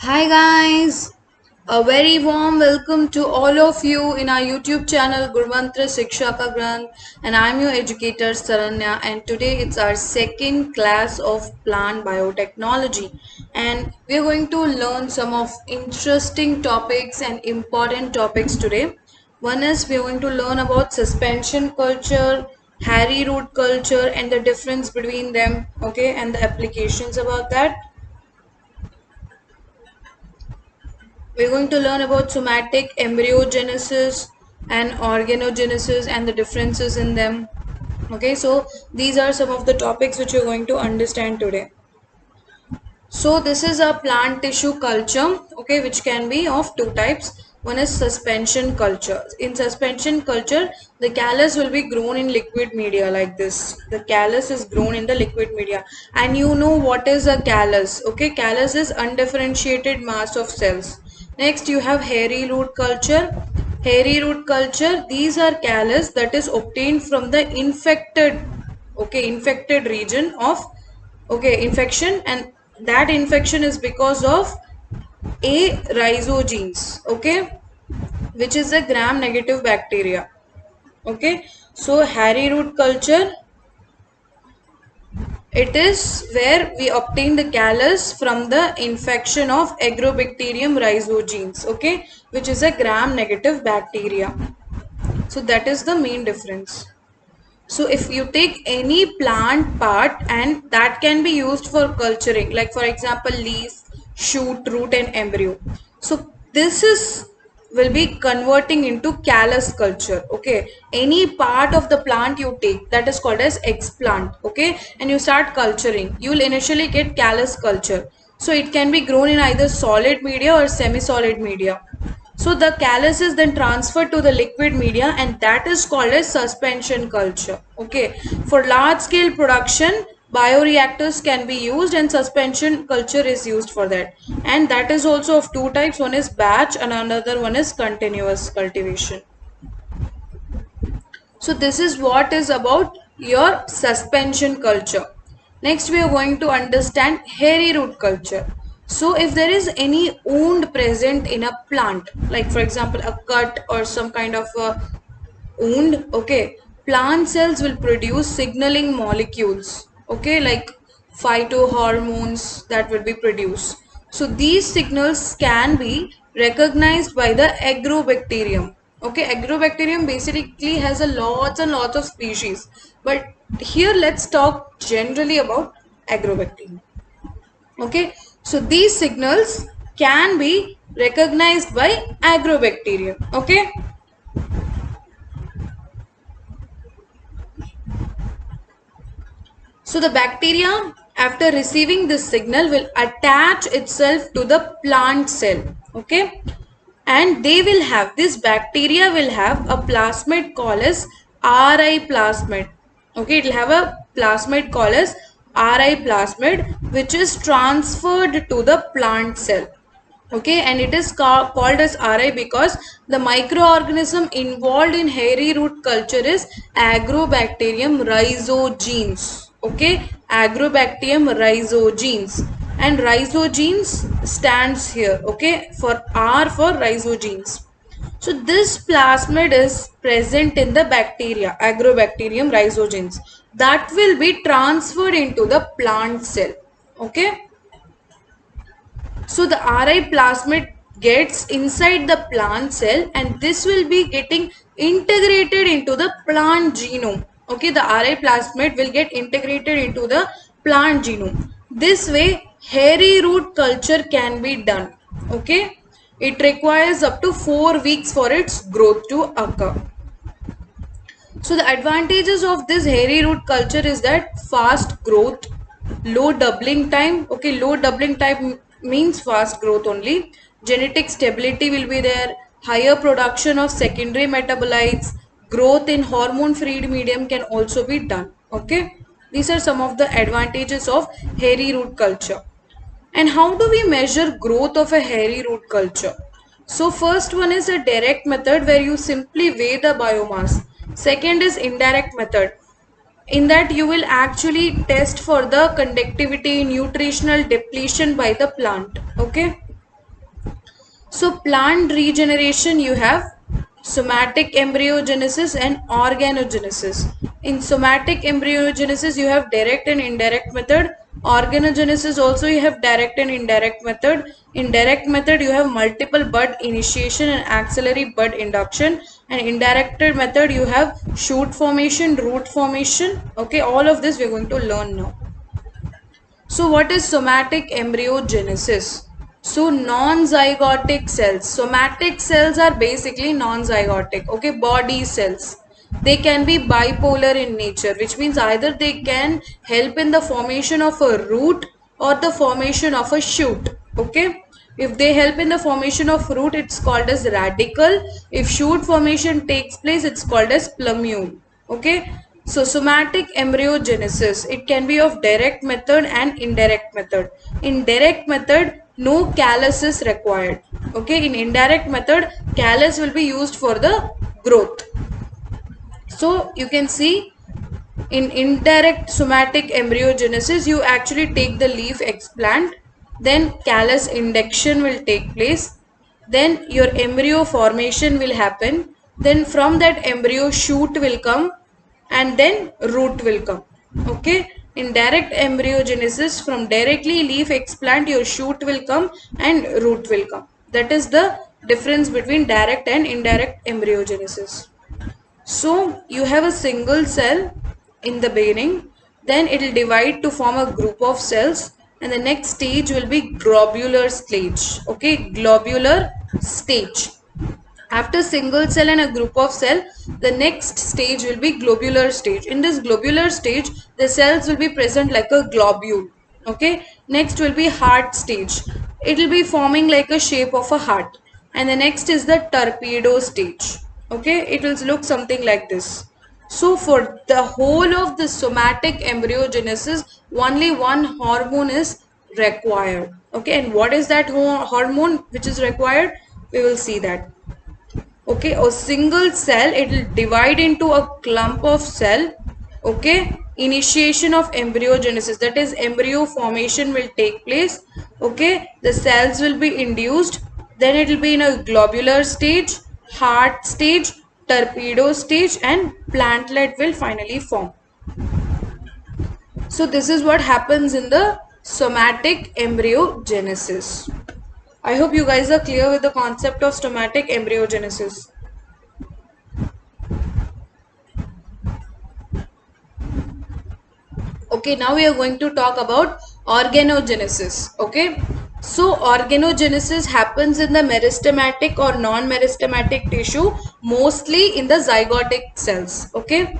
Hi guys, a very warm welcome to all of you in our YouTube channel Gurmantra Shikshaka Granth, and I'm your educator Saranya, and today it's our second class of Plant Biotechnology, and we're going to learn some of interesting topics and important topics today. One is we're going to learn about suspension culture, hairy root culture, and the difference between them, okay, and the applications about that. We're going to learn about somatic embryogenesis and organogenesis and the differences in them. Okay, so these are some of the topics which you're going to understand today. So this is a plant tissue culture, okay, which can be of two types. One is suspension culture. In suspension culture, the callus will be grown in liquid media like this. The callus is grown in the liquid media. And you know what is a callus, okay? Callus is undifferentiated mass of cells. Next, you have hairy root culture. Hairy root culture, these are callus that is obtained from the infected, okay, infected region of infection, and that infection is because of a rhizogenes, okay, which is a gram negative bacteria. Okay, so hairy root culture, it is where we obtain the callus from the infection of agrobacterium rhizogenes, okay, which is a gram negative bacteria. So that is the main difference. So if you take any plant part, and that can be used for culturing, like for example leaf, shoot, root and embryo. So this is will be converting into callus culture, okay. Any part of the plant you take, that is called as explant, okay, and you start culturing, you will initially get callus culture. So it can be grown in either solid media or semi-solid media. So the callus is then transferred to the liquid media, and that is called as suspension culture. Okay. For large scale production, bioreactors can be used and suspension culture is used for that. And that is also of two types. One is batch and another one is continuous cultivation. So this is what is about your suspension culture. Next we are going to understand hairy root culture. So if there is any wound present in a plant, like for example a cut or some kind of a wound, okay, plant cells will produce signaling molecules, okay, like phytohormones that will be produced. So these signals can be recognized by the agrobacterium. Okay, agrobacterium basically has a lots and lots of species, but here let's talk generally about agrobacterium. Okay, so these signals can be recognized by agrobacterium. Okay. So the bacteria, after receiving this signal, will attach itself to the plant cell. Okay. And they will have, this bacteria will have a plasmid called as RI plasmid. Okay. It will have a plasmid called as RI plasmid, which is transferred to the plant cell. Okay, and it is called as RI because the microorganism involved in hairy root culture is Agrobacterium rhizogenes. Okay, Agrobacterium rhizogenes, and rhizogenes stands here, okay, for R for rhizogenes. So this plasmid is present in the bacteria, Agrobacterium rhizogenes, that will be transferred into the plant cell. Okay. So the RI plasmid gets inside the plant cell, and this will be getting integrated into the plant genome. Okay, the RI plasmid will get integrated into the plant genome. This way hairy root culture can be done. Okay, it requires up to 4 weeks for its growth to occur. So the advantages of this hairy root culture is that fast growth, low doubling time. Okay, low doubling time means fast growth only. Genetic stability will be there. Higher production of secondary metabolites. Growth in hormone-free medium can also be done. Okay, these are some of the advantages of hairy root culture. And how do we measure growth of a hairy root culture? So first one is a direct method where you simply weigh the biomass. Second is indirect method. In that you will actually test for the conductivity, nutritional depletion by the plant. Okay. So plant regeneration, you have somatic embryogenesis and organogenesis. In somatic embryogenesis you have direct and indirect method. Organogenesis also you have direct and indirect method. In direct method you have multiple bud initiation and axillary bud induction, and indirect method you have shoot formation, root formation. Okay, all of this we are going to learn now. So what is somatic embryogenesis? So non-zygotic cells. Somatic cells are basically non-zygotic, okay, body cells. They can be bipolar in nature, which means either they can help in the formation of a root or the formation of a shoot, okay. If they help in the formation of root, it's called as radicle. If shoot formation takes place, it's called as plumule, okay. So somatic embryogenesis, it can be of direct method and indirect method. In direct method, no callus is required. Okay, in indirect method, callus will be used for the growth. So you can see in indirect somatic embryogenesis, you actually take the leaf explant, then callus induction will take place, then your embryo formation will happen, then from that embryo shoot will come, and then root will come. Okay, in direct embryogenesis, from directly leaf explant your shoot will come and root will come. That is the difference between direct and indirect embryogenesis. So you have a single cell in the beginning, then it will divide to form a group of cells, and the next stage will be globular stage. Okay, globular stage. After single cell and a group of cell, the next stage will be globular stage. In this globular stage, the cells will be present like a globule. Okay, next will be heart stage. It will be forming like a shape of a heart. And the next is the torpedo stage. Okay, it will look something like this. So for the whole of the somatic embryogenesis, only one hormone is required. Okay, and what is that hormone which is required? We will see that. Okay, a single cell, it will divide into a clump of cell. Okay, initiation of embryogenesis, that is embryo formation will take place. Okay, the cells will be induced, then it will be in a globular stage, heart stage, torpedo stage, and plantlet will finally form. So this is what happens in the somatic embryogenesis. I hope you guys are clear with the concept of somatic embryogenesis. Okay, now we are going to talk about organogenesis. Okay, so organogenesis happens in the meristematic or non-meristematic tissue, mostly in the zygotic cells. Okay,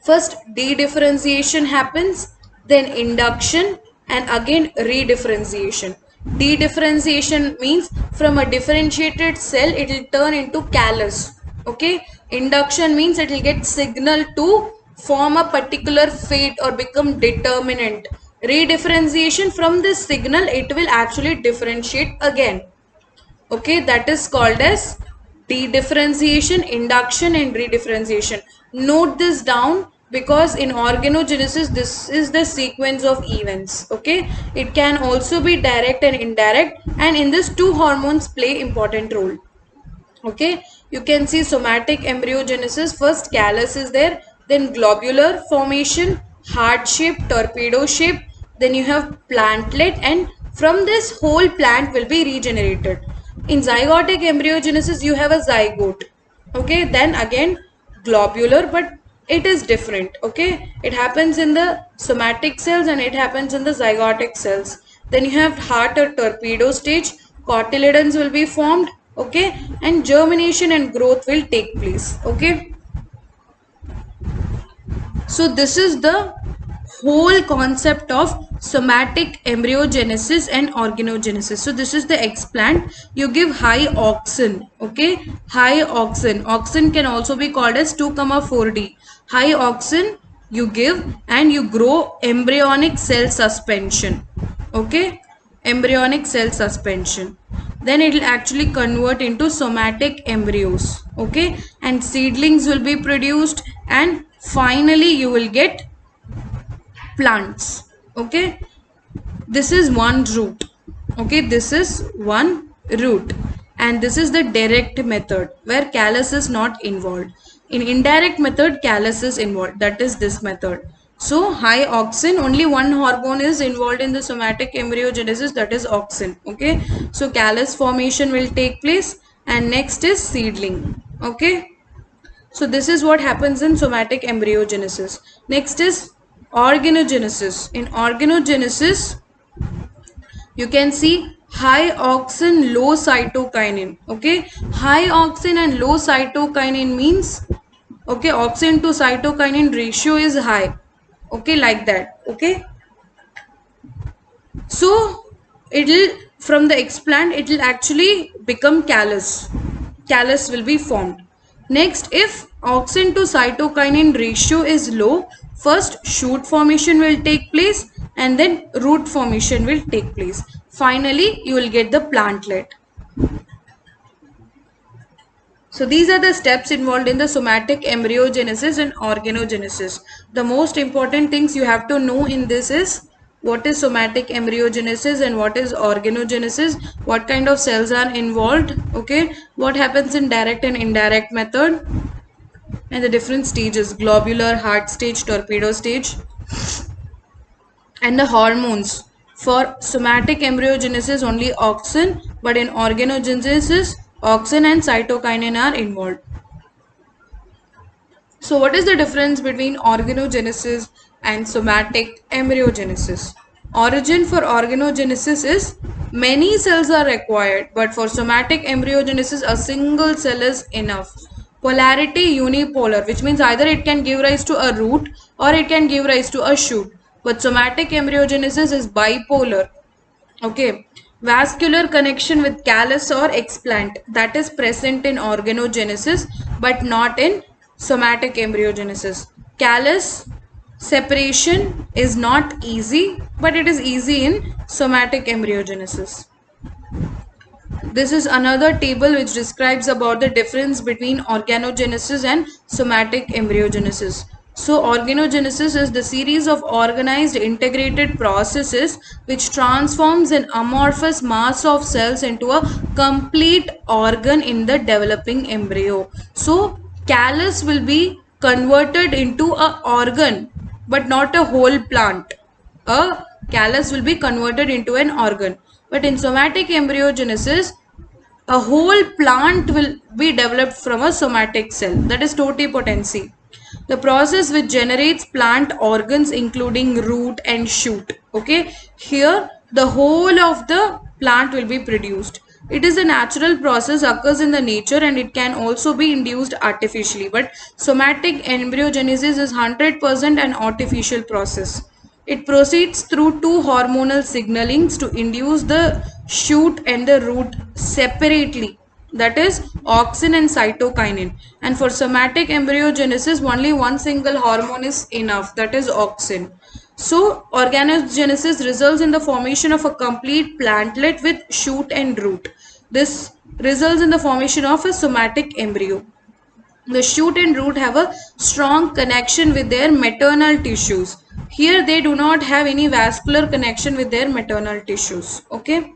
first dedifferentiation happens, then induction, and again redifferentiation. Dedifferentiation means from a differentiated cell it will turn into callus. Okay, induction means it will get signal to form a particular fate or become determinant. Redifferentiation, from this signal it will actually differentiate again. Okay, that is called as dedifferentiation, induction, and redifferentiation. Note this down because in organogenesis this is the sequence of events. Okay, it can also be direct and indirect, and in this two hormones play important role. Okay, you can see somatic embryogenesis, first callus is there, then globular formation, heart shape, torpedo shape, then you have plantlet, and from this whole plant will be regenerated. In zygotic embryogenesis you have a zygote. Okay, then again globular, but it is different. Okay, it happens in the somatic cells and it happens in the zygotic cells. Then you have heart or torpedo stage, cotyledons will be formed. Okay, and germination and growth will take place. Okay, so this is the whole concept of somatic embryogenesis and organogenesis. So this is the explant. You give high auxin. Okay, high auxin. Auxin can also be called as 2,4D. High auxin you give and you grow embryonic cell suspension. Okay, embryonic cell suspension. Then it will actually convert into somatic embryos. Okay, and seedlings will be produced, and finally you will get plants. Okay, this is one root. Okay, this is one root. and this is the direct method where callus is not involved. In indirect method, callus is involved, that is this method. So high auxin, only one hormone is involved in the somatic embryogenesis, that is auxin. Okay, so callus formation will take place, and next is seedling. Okay, so this is what happens in somatic embryogenesis. Next is organogenesis. In organogenesis, you can see high auxin, low cytokinin. Okay, high auxin and low cytokinin means, okay, auxin to cytokinin ratio is high. Okay, like that. Okay, so it'll, from the explant it will actually become callus. Callus will be formed. Next, if auxin to cytokinin ratio is low, first shoot formation will take place and then root formation will take place. Finally, you will get the plantlet. So these are the steps involved in the somatic embryogenesis and organogenesis. The most important things you have to know in this is what is somatic embryogenesis and what is organogenesis, what kind of cells are involved, okay, what happens in direct and indirect method, and the different stages: globular, heart stage, torpedo stage, and the hormones. For somatic embryogenesis, only auxin, but in organogenesis, auxin and cytokinin are involved. So what is the difference between organogenesis and somatic embryogenesis? Origin for organogenesis is many cells are required, but for somatic embryogenesis a single cell is enough. Polarity unipolar, which means either it can give rise to a root or it can give rise to a shoot. But somatic embryogenesis is bipolar. Okay, vascular connection with callus or explant, that is present in organogenesis but not in somatic embryogenesis. Callus separation is not easy, but it is easy in somatic embryogenesis. This is another table which describes about the difference between organogenesis and somatic embryogenesis. So organogenesis is the series of organized integrated processes which transforms an amorphous mass of cells into a complete organ in the developing embryo. So callus will be converted into a organ but not a whole plant. A callus will be converted into an organ. But in somatic embryogenesis, a whole plant will be developed from a somatic cell, that is totipotency. The process which generates plant organs including root and shoot. Okay, here the whole of the plant will be produced. It is a natural process, occurs in the nature, and it can also be induced artificially. But somatic embryogenesis is 100% an artificial process. It proceeds through two hormonal signalings to induce the shoot and the root separately, that is auxin and cytokinin. And for somatic embryogenesis, only one single hormone is enough, that is auxin. So organogenesis results in the formation of a complete plantlet with shoot and root. This results in the formation of a somatic embryo. The shoot and root have a strong connection with their maternal tissues. Here they do not have any vascular connection with their maternal tissues. Okay.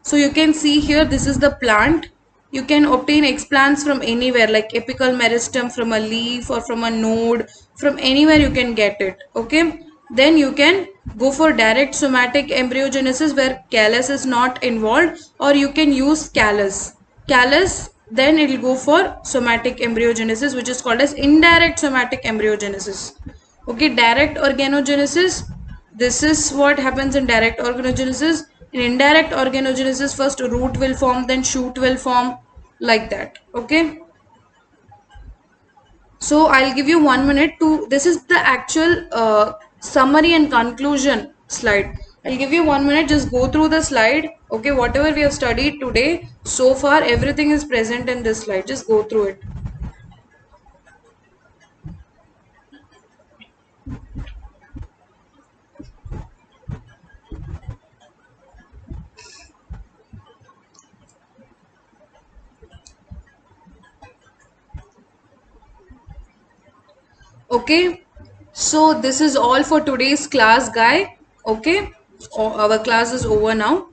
So you can see here, this is the plant. You can obtain explants from anywhere, like apical meristem from a leaf or from a node, from anywhere you can get it. Okay. Then you can go for direct somatic embryogenesis where callus is not involved, or you can use callus. Callus, then it will go for somatic embryogenesis, which is called as indirect somatic embryogenesis. Okay, direct organogenesis, this is what happens in direct organogenesis. In indirect organogenesis, first root will form, then shoot will form, like that. Okay. So I'll give you 1 minute to, this is the actual summary and conclusion slide. I'll give you 1 minute, just go through the slide. Okay, whatever we have studied today, so far everything is present in this slide. Just go through it. Okay, so this is all for today's class, guy. Okay, our class is over now.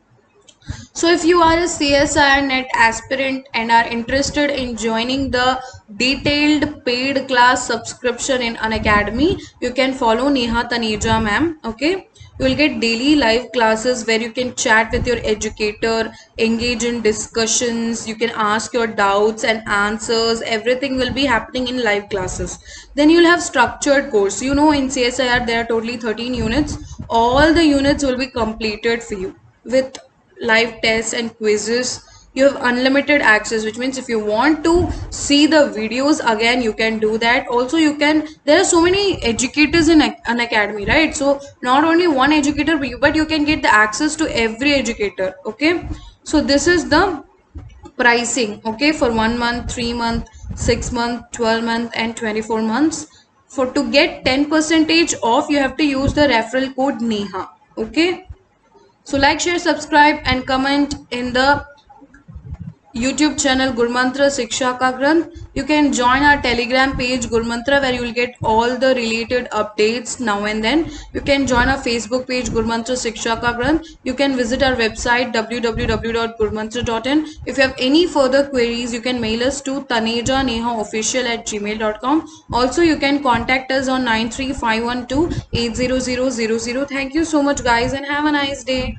So if you are a CSIR net aspirant and are interested in joining the detailed paid class subscription in Unacademy, you can follow Neha Taneja ma'am. Okay. You will get daily live classes where you can chat with your educator, engage in discussions, you can ask your doubts and answers. Everything will be happening in live classes. Then you'll have structured course. You know, in CSIR there are totally 13 units. All the units will be completed for you with live tests and quizzes. You have unlimited access, which means if you want to see the videos again, you can do that. Also, you can, there are so many educators in an academy, right? So not only one educator, but you can get the access to every educator. Okay, so this is the pricing. Okay, for 1 month, 3 month, 6 month, 12 month and 24 months. For to get 10% off, you have to use the referral code Neha. Okay, so like, share, subscribe and comment in the YouTube channel Gurmantra Shiksha Ka Granth. You can join our Telegram page Gurmantra where you will get all the related updates now and then. You can join our Facebook page Gurmantra Shiksha Ka Granth. You can visit our website www.gurmantra.in. If you have any further queries, you can mail us to tanejanehaofficial@gmail.com. Also, you can contact us on 93512 80000. Thank you so much guys and have a nice day.